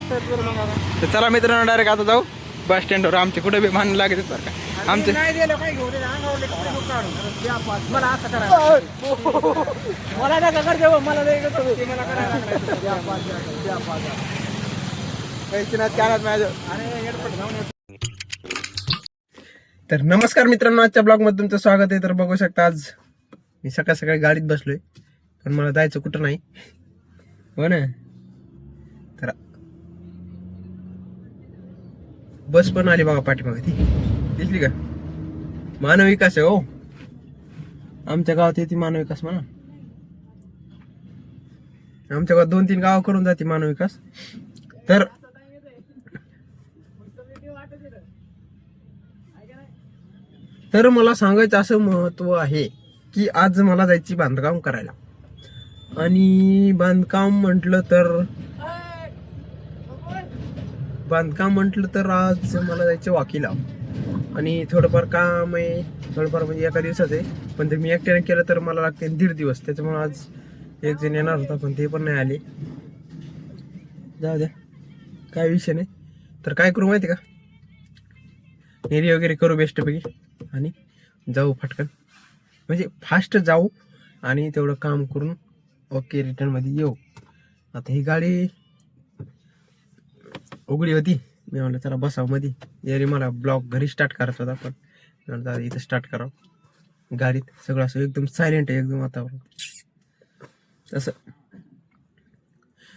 तर चला मित्रांनो डायरेक्ट आता जाऊ बस स्टँडवर. आमचे कुठे बी भांडण लागत बरं का आमचे. मला असं करा मला नका कर देऊ मला तर नमस्कार मित्रांनो, आजच्या ब्लॉग मध्ये तुमचं स्वागत आहे. तर बघू शकता आज मी सकाळ सकाळी गाडीत बसलोय, पण मला जायचं कुठं नाही हो ना. तर बस पण आली बघा पाठीमागे, ती दिसली का? मानव विकास आहे हो आमच्या गावात. येते मानव विकास म्हणा. आमच्या गावात 2-3 गाव करून जाते मानव विकास. तर मला सांगायचं असं महत्व आहे की आज मला जायची बांधकाम करायला. आणि बांधकाम म्हटलं तर आज मला जायचं वाकीला. आणि थोडंफार काम आहे, थोडंफार म्हणजे एका दिवसाच आहे, पण जर मी एकट्याने केलं तर मला लागते 1.5 दिवस. त्याच्यामुळे आज एक जण येणार होता पण ते पण नाही आले. जाऊ द्या, काय विषय नाही. तर काय करू माहिती का, नेरी वगैरे करू बेस्टपैकी आणि जाऊ फटकन, म्हणजे फास्ट जाऊ आणि तेवढं काम करून ओके रिटर्न मध्ये येऊ. आता ही गाडी उघडी होती, मी म्हणलं चला बसावं मध्ये. यारी मला ब्लॉग घरी स्टार्ट करायचा होता, पण म्हणलं इथं स्टार्ट करावं. गाडीत सगळं असं एकदम सायलेंट आहे, एकदम वातावरण तसं.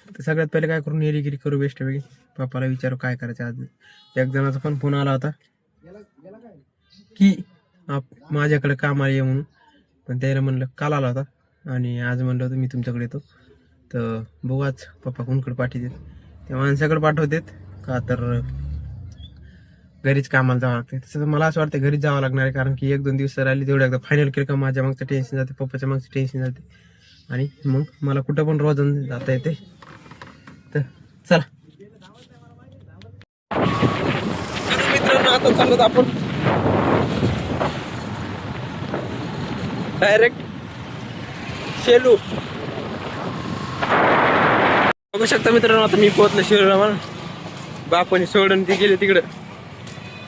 तर सगळ्यात पहिले काय करून नेरीगिरी करू बेस्टपैकी. पप्पाला विचारू काय करायचं. आज एक जणाचा पण फोन आला होता की माझ्याकडे कामाला ये म्हणून, पण त्याला म्हणलं काल आला होता आणि आज म्हणलं होतं मी तुमच्याकडे येतो. तर बघू आज पप्पा कोणकडे पाठवतात, त्या माणसाकडे पाठवतात का तर घरीच कामाला जावं लागते. तसं तर मला असं वाटतं घरीच जावं लागणार आहे, कारण की 1-2 दिवस राहिली तेवढं एकदा फायनल केलं का माझ्या मागचं टेन्शन जाते, पप्पाच्या मागचं टेन्शन जाते आणि मग मला कुठं पण रोज जाता येते. तर चला मित्रांनो, आता चाललो आपण डायरेक्ट शेलू. बघू शकता मित्रांनो, आता मी पोहोचलो शेलूला. म्हणून बापाने सोडून ती गेले तिकडं.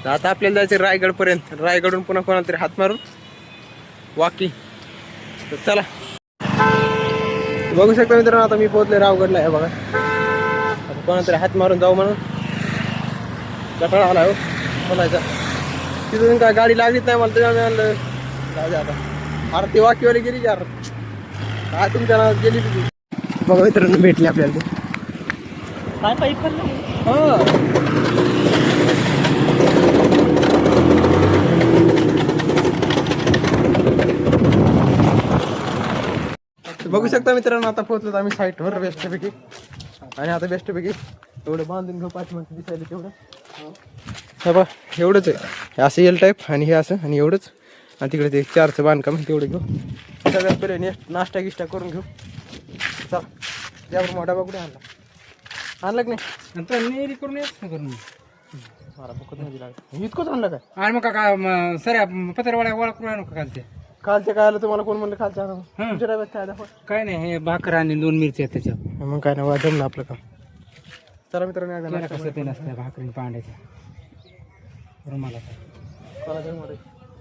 तर आता आपल्याला जायचं रायगड पर्यंत. रायगडून पुन्हा कोणाला तरी हात मारून वाकी. तर चला बघू शकता मित्रांनो, आता मी पोहोचले रावगडला आहे बघा. आता कोणाला तरी हात मारून जाऊ म्हणून कटाळा आला हो बोलायचा. तिथून काय गाडी लागलीच नाही मला, त्याच्यामुळे म्हणलं जाऊ दे आता. अरे ती वाकीवाली गेली यार, काय तुमच्या नावात गेली तुझी. बघा मित्रांनो, भेटली आपल्याला ते. काय पाईप पडलं बघू शकता मित्रांनो, आता पोहोचलो आम्ही साईटवर बेस्टपैकी. आणि आता बेस्टपैकी एवढं बांधून घेऊ पाठीमागचं दिसायला तेवढं. हे बघ एवढंच आहे, हे असं एल टाईप आणि हे असं आणि एवढंच. आणि तिकडे ते 4चं बांधकाम तेवढं घेऊ. सगळ्यात पहिले नाश्ता गिष्टा करून घेऊ. चला त्यावर मोठा बा कुठे आणला की नाही? नंतर नेरी करून येत करून मला बघत नाही लागत. इतकंच आणलं काय? आणि मग काय सऱ्या पत्रवाड्या ओळख करून आणू का कालचे? कालच्या काय आलं तुम्हाला कोण म्हणलं कालच्या आणा? तुमच्या डब्यात काय दाखवा. काय नाही, हे भाकर आणि 2 मिरच्या आहेत त्याच्यावर. मग काय नाही जमलं आपलं काम. चला मित्रांनो, त्याला कसं ते नसतं भाकरी पांड्याच्या रुमाला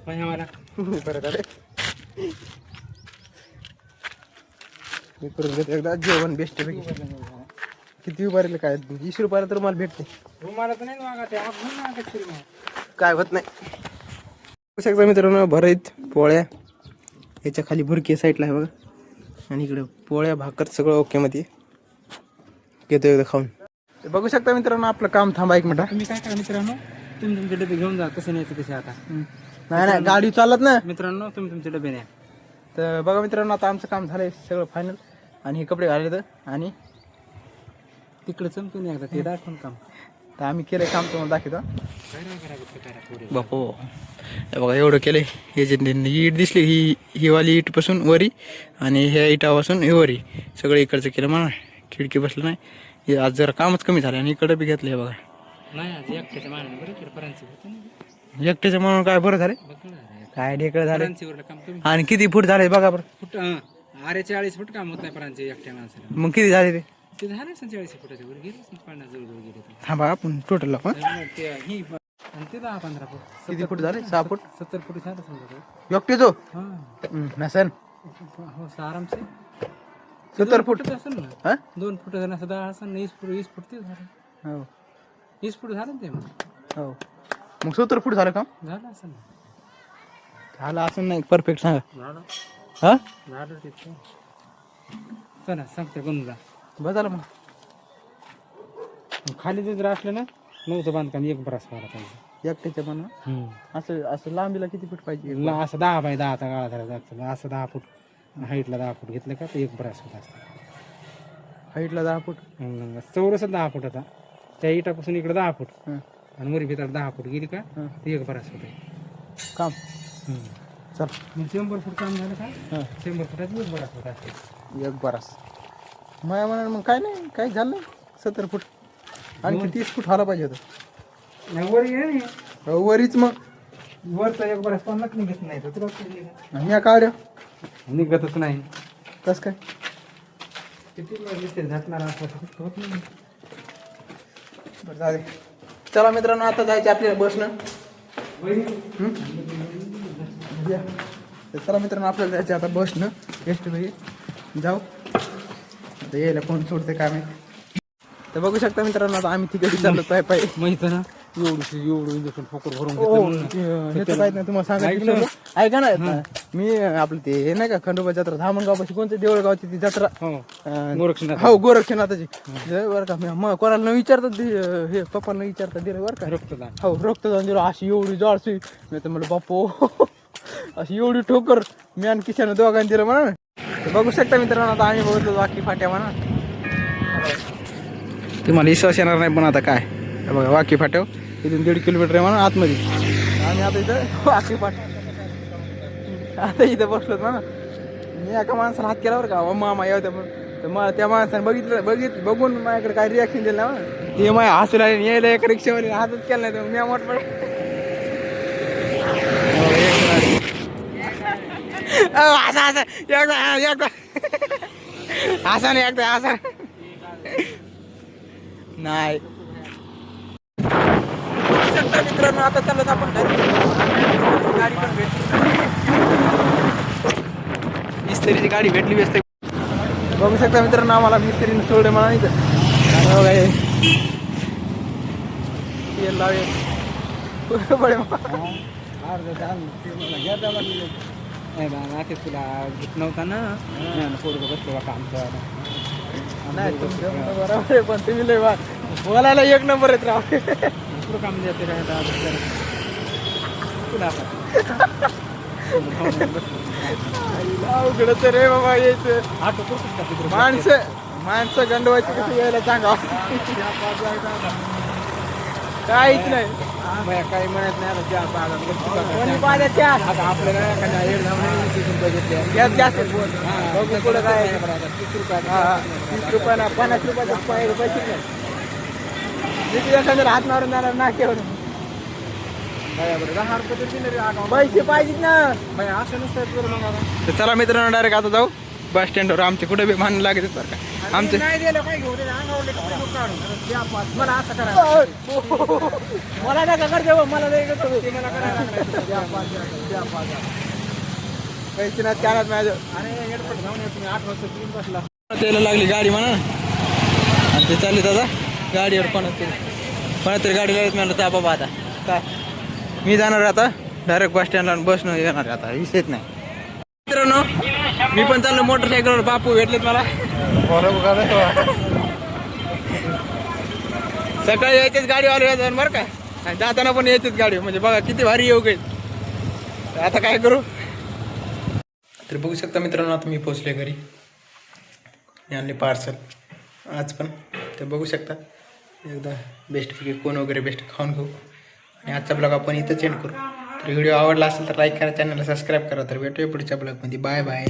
मला परत आले मी करून घेतो एकदा जेवण बेस्ट पैकी. किती उभारले काय 20 रुपयाला तर मला भेटते. रुमाला तर नाही मागा ते आपण मागा काय होत नाही. शकता मित्रांनो, भरीत पोळ्या याच्या खाली भुरकी साईडला आहे बघा. आणि इकडे पोळ्या भाकर सगळं ओके मध्ये घेतो एकदा खाऊन. बघू शकता मित्रांनो, आपलं काम थांबा 1 मिनिट. तुम्ही काय करा मित्रांनो, तुम्ही तुमचे डबे घेऊन जा. कसं न्यायचं कसे आता. नाही गाडी चालत ना मित्रांनो, तुम्ही तुमचे डबे न्या. तर बघा मित्रांनो, आता आमचं काम झालंय सगळं फायनल. आणि हे कपडे घालले तर आणि तिकडे चमकून एकदा ते दाखवून काम. तर आम्ही केलंय काम, तुम्हाला दाखवतो बापो. बघा एवढं केलंय. हे जे ईट दिसली ही वाली ईट पासून वरी आणि ह्या इटापासून हे वरी सगळं इकडचं केलं म्हणा. खिडकी बसलं नाही. हे आज जरा कामच कमी झालं आणि इकडं बी घेतलंय बघा. नाही एकट्याच्या मानाने बरं पर्यंत एकट्याचं म्हणून काय बरं झालं काय ढेकळ झालं. आणि किती फूट झाले बघा बरं. फूट 40 फूट काम होत नाही पर्यंत एकट्या माणसाला. मग किती झाले ते? ते झालं 40 फुटाच्या वर गेलं 50 जवळ गेले ते. थांबा आपण टोटल आपण ते ही आणि ते 10-15 फूट किती फूट झाले 6 फूट 70 फूट झालं समजा ते. एकटे जो हा नसन हो आरामसे 70 फूट असेल ना. हा 2 फूट झालं असं 10 असेल 20 फूट ते झालं. हो 20 फूट झालं ना ते मग हो मग 70 फूट झालं का झालं असेल ना. झालं असं नाही परफेक्ट सांगा झालं हा झालं ते चला सांगते गंगा बस झालं मग खाली जर असलं ना नऊचं बांधकाम एक बराच व्हायला पाहिजे. एकट्याच्या पण असं असं लांबीला किती फूट पाहिजे असं 10 बाय 10चा गाळा धरायचा असतं. असं 10 फूट हाईटला 10 फूट घेतलं का ते एक बराच होत असतं. हाईटला 10 फूट चौरस 10 फूट आता त्या इटापासून इकडे 10 फूट हं. आणि वरी भीतर 10 फूट गेली का हं. ते एक बराच होत आहे. काम चल मग 100 फूट काम झालं का हं. 100 फुटात एक बराच होत असते. एक बरास माया म्हणा मग काय नाही काही झालं नाही 70 फूट आणखी 30 फूट व्हायला पाहिजे होतं वरी आहे वरीच मग वरचा एक बराच 50 निघत नाही तर तुला मी काढ निघतच नाही. कस काय किती दिसते झाकणार असं होत नाही. बरं जाऊ दे चला मित्रांनो आता जायचं आपल्याला बसनं तर चला मित्रांनो आपल्याला जायचं आता बसनं बेस्ट भाई जाऊ आता यायला कोण सोडते काय माहिती तर बघू शकता मित्रांनो आता आम्ही तिकडे चाललो पाय पाय माहित ना एवढं इंजेक्शन फोकर भरून हे तर काहीच नाही तुम्हाला सांगायचं ऐका ना मी आपलं ते हे नाही का खंडोबा जत्रा धामणगावपाशी कोणतं देवळगावची ती जत्रा हो गोरक्षनाथाची बरं का मग कोणाला न विचारता हे पप्पाला विचारता दिलं बरं का रक्तदान हो रक्तदान दिलं अशी एवढी जाळसी मी तर म्हणलं बापो अशी एवढी ठोकर मी आणि किशानं दोघांनी दिलं म्हणा ना बघू शकता मित्रांनो आता आम्ही बघितलं वाकी फाट्या म्हणा तुम्हाला विश्वास येणार नाही पण आता काय बघा वाकी फाट्याव इथून 1.5 किलोमीटर आहे म्हणा आतमध्ये आम्ही आता इथं वाकी फाट्या आता इथं बसलो म्हणा मी एका माणसाला हात केला बरं का मामा येऊ द्या तर मग त्या माणसाने बघून माझ्याकडे काय रिॲक्शन दिलं ना ते माझ्या हसू लागले यायला एका रिक्षावर हातच केला नाही तर मी मोठ पड असा असा एकदा असा नाही एकदा असा नाही मित्रांनो आता चालत आपण घरी गाडी पण भेटली मिस्त्रीची गाडी भेटली व्यस्त बघू शकता मित्रांनो आम्हाला मिस्त्रीने सोडले मला नाही तर लावे तुला घेत नव्हता ना पोरगं बसलो का आमचं नाही बरोबर आहे पण तुम्ही लय बोलायला एक नंबर आहेत राव काम देते तुला अवघडच रे बाबा यायचं ऑटो माणसं गंडवायची कशी यायला सांगा काहीच नाही काही म्हणत नाही आता आपल्याला जास्त बघू पुढं काय 30 रुपयाला 50 रुपयाचा पैसे नाही एखाद्याला हात मारून जाणार नाक्यावर 10 रुपये पैसे पाहिजेत ना असं नसतं तर चला मित्रांनो डायरेक्ट आता जाऊ बस स्टँडवर आमचे कुठे बी मान लागत बरं का आमचे नाही दिलं काय घेऊ मला असं करा मला नका कर देऊ मला पैसे नाही त्यालाच माझ्या अरे एअरपोर्ट जाऊन तुम्ही 8 वाजता तीन बसला त्याला लागली गाडी म्हणा आणि ते चालले दादा गाडीवर कोणातरी गाडी लागत मला त्या बाबा आता काय मी जाणार आता डायरेक्ट बस स्टँडला बसनं येणार आता विषयच नाही मित्रांनो मी पण चाललो मोटरसायकलवर बापू भेटलेत मला सकाळी यायचीच गाडीवाले यायचं बरं का आणि जाताना पण यायचीच गाडी म्हणजे बघा किती भारी येऊ काही आता काय करू तर बघू शकता मित्रांनो आता मी पोचले घरी आणले पार्सल आज पण तर बघू शकता एकदा बेस्टपैकी कोण वगैरे बेस्ट खाऊन घेऊ आणि आजचा ब्लॉग आपण इथं एंड करू तर व्हिडिओ आवडला असेल तर लाईक करा चॅनलला सबस्क्राईब करा तर भेटूया पुढच्या ब्लॉगमध्ये बाय बाय